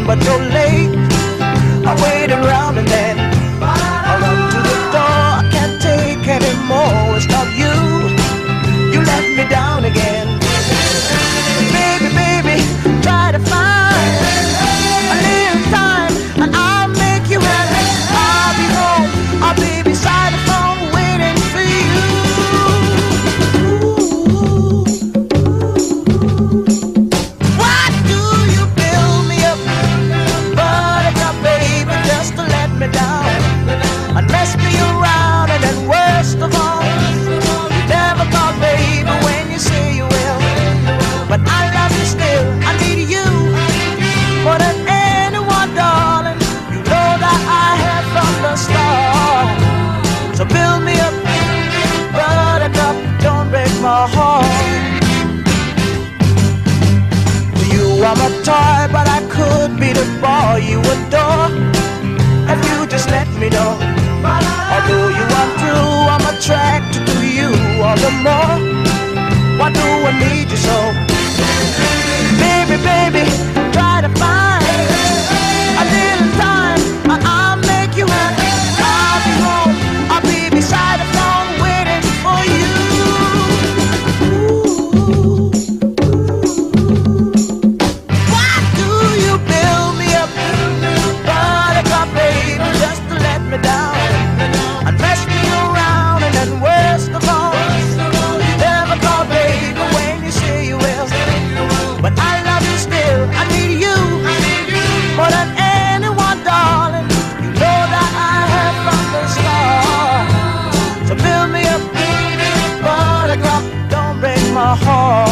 but you're late. I waited around and then I run to the door. I can't take anymore. It's not you. You let me down again. Baby, baby, try to find a little time and I'll make you happy. I'll be home, I'll be beside the phone waiting for you. Why do you build me up, Buttercup, baby, just to let me down and mess me around? And then worst of all, you never thought, baby, when you say you will, but I love you still. I need you more than anyone, darling. You know that I have from the start. So build me up, Buttercup, don't break my heart. You are my toy, but I could be the boy you adore if you just let me know. Although you are true, I'm attracted to you all the more. Why do I need you so? Baby, baby, try to find a little time and I'll make you happy. I'll be home, I'll be beside the phone waiting for you. Why do you build me up, Buttercup, baby, just to let me down and mess me around? And then worst of all, you never call, baby, when you say you will, but I love you still. I need you more than anyone, darling. You know that I have from the start. So build me up, Buttercup, don't break my heart.